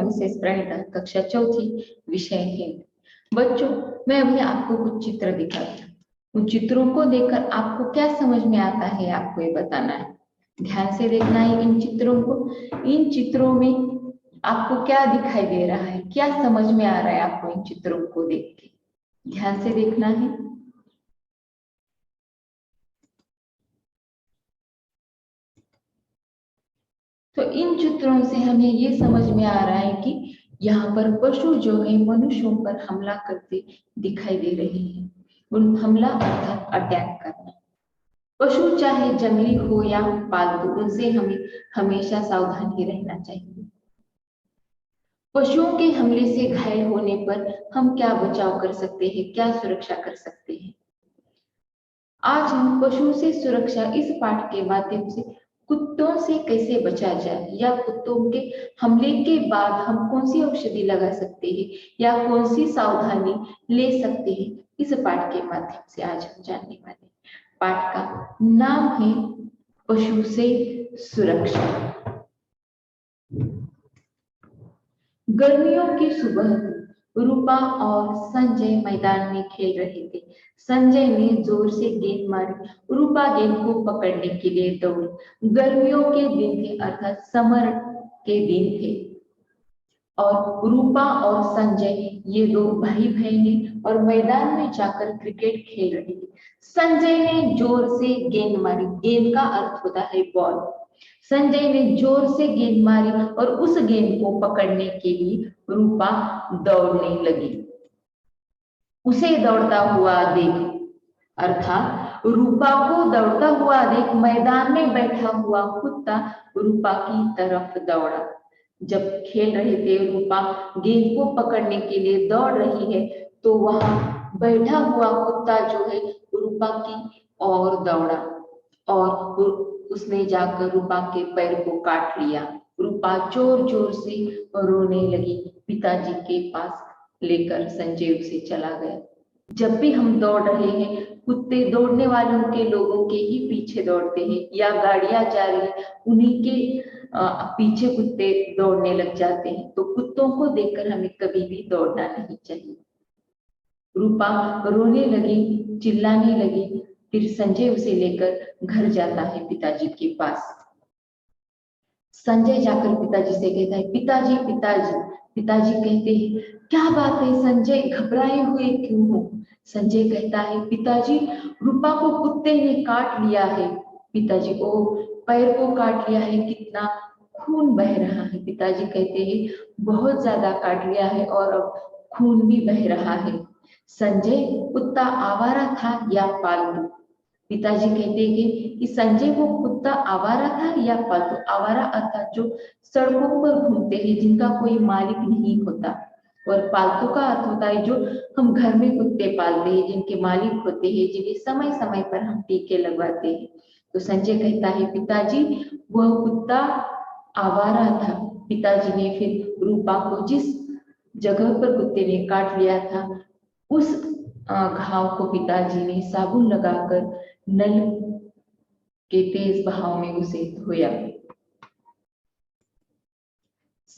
Mrs Pranita, कक्षा चौथी, विषय हिंद। बच्चों, मैं अभी आपको कुछ चित्र दिखाती हूँ। उन चित्रों को देखकर आपको क्या समझ में आता है, आपको ये बताना है। ध्यान से देखना है इन चित्रों को। इन चित्रों में आपको क्या दिखाई दे रहा है, क्या समझ में आ रहा है आपको इन चित्रों को देख के? ध्यान से देखना है। तो इन चित्रों से हमें ये समझ में आ रहा है कि यहाँ पर पशु जो है मनुष्यों पर हमला करते दिखाई दे रहे हैं। उन हमला अर्थात अटैक करना। पशु चाहे जंगली हो या पालतू, उनसे हमें हमेशा सावधान ही रहना चाहिए। पशुओं के हमले से घायल होने पर हम क्या बचाव कर सकते हैं, क्या सुरक्षा कर सकते हैं? आज हम पशुओं से सुरक्षा इस पाठ के माध्यम से कुत्तों से कैसे बचा जाए, या कुत्तों के हमले के बाद हम कौन सी औषधि लगा सकते हैं, या कौन सी सावधानी ले सकते हैं, इस पाठ के माध्यम से आज हम जानने वाले हैं। पाठ का नाम है पशु से सुरक्षा। गर्मियों की सुबह रूपा और संजय मैदान में खेल रहे थे। संजय ने जोर से गेंद मारी, रूपा गेंद को पकड़ने के लिए दौड़ी। गर्मियों के दिन थे, अर्थात समर के दिन थे, और रूपा और संजय ये दो भाई बहन हैं और मैदान में जाकर क्रिकेट खेल रहे थे। संजय ने जोर से गेंद मारी। गेंद का अर्थ होता है बॉल। संजय ने जोर से गेंद मारी और उस गेंद को पकड़ने के लिए रूपा दौड़ने लगी। उसे दौड़ता हुआ देख, अर्थात रूपा को दौड़ता हुआ देख मैदान में बैठा हुआ कुत्ता रूपा की तरफ दौड़ा। जब खेल रहे थे, रूपा गेंद को पकड़ने के लिए दौड़ रही है, तो वहां बैठा हुआ कुत्ता जो है रूपा की ओर दौड़ा और उसने जाकर रूपा के पैर को काट लिया। रूपा जोर जोर से रोने लगी। पिताजी के पास लेकर संजय उसे चला गया। जब भी हम दौड़ रहे हैं, कुत्ते दौड़ने वालों के लोगों के ही पीछे दौड़ते हैं, या गाड़ियां जा रही हैं उन्हीं के पीछे कुत्ते दौड़ने लग जाते हैं। तो कुत्तों को देखकर हमें कभी भी दौड़ना नहीं चाहिए। रूपा रोने लगी, चिल्लाने लगी। फिर संजय उसे लेकर घर जाता है पिताजी के पास। संजय जाकर पिताजी से कहता है, पिताजी पिताजी। पिताजी कहते हैं, क्या बात है संजय, घबराए हुए क्यों हो? संजय कहता है, पिताजी रूपा को कुत्ते ने काट लिया है। पिताजी, ओ पैर को काट लिया है, कितना खून बह रहा है। पिताजी कहते हैं, बहुत ज्यादा काट लिया है और अब खून भी बह रहा है। संजय, कुत्ता आवारा था या पालतू? पिताजी कहते हैं कि संजय वो कुत्ता आवारा था या पालतू? आवारा अर्थात जो सड़कों पर घूमते हैं, जिनका कोई मालिक नहीं होता, और पालतू का अर्थ होता है जो हम घर में कुत्ते पालते हैं, जिनके मालिक होते हैं, जिन्हें समय समय पर हम टीके लगवाते हैं। तो संजय कहता है, पिताजी वह कुत्ता आवारा था। पिताजी ने फिर रूपा को जिस जगह पर कुत्ते ने काट लिया था, उस घाव को पिताजी ने साबुन लगाकर नल के तेज बहाव में उसे धोया।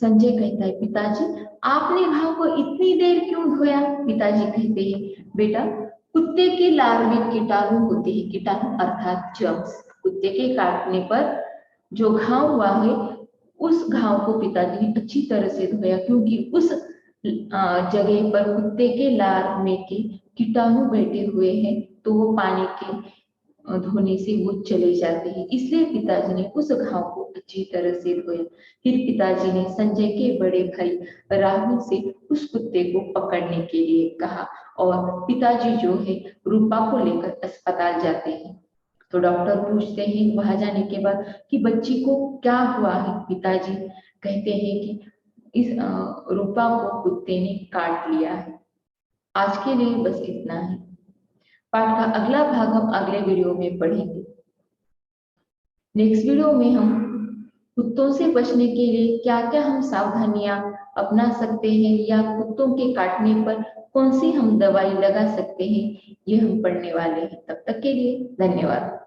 संजय कहता है, पिताजी आपने घाव को इतनी देर क्यों धोया? पिताजी कहते हैं, बेटा कुत्ते के लार में कीटाणु होते हैं, कीटाणु अर्थात जर्म्स। कुत्ते के काटने पर जो घाव हुआ है, उस घाव को पिताजी ने अच्छी तरह से धोया, क्योंकि उस जगह पर कुत्ते के लार में के कीटाणु बैठे हुए हैं, तो वो पानी के धोने से वो चले जाते हैं। इसलिए पिताजी ने उस घाव को अच्छी तरह से धोया। फिर पिताजी ने संजय के बड़े भाई राहुल से उस कुत्ते को पकड़ने के लिए कहा, और पिताजी जो है रूपा को लेकर अस्पताल जाते हैं। तो डॉक्टर पूछते हैं वहां जाने के बाद कि बच्ची को क्या हुआ है? पिताजी कहते हैं कि इस रूपा को कुत्ते ने काट लिया है। आज के लिए बस इतना है। पाठ का अगला भाग हम अगले वीडियो में पढ़ेंगे। नेक्स्ट वीडियो में हम कुत्तों से बचने के लिए क्या क्या हम सावधानियां अपना सकते हैं, या कुत्तों के काटने पर कौन सी हम दवाई लगा सकते हैं, ये हम पढ़ने वाले हैं। तब तक के लिए धन्यवाद।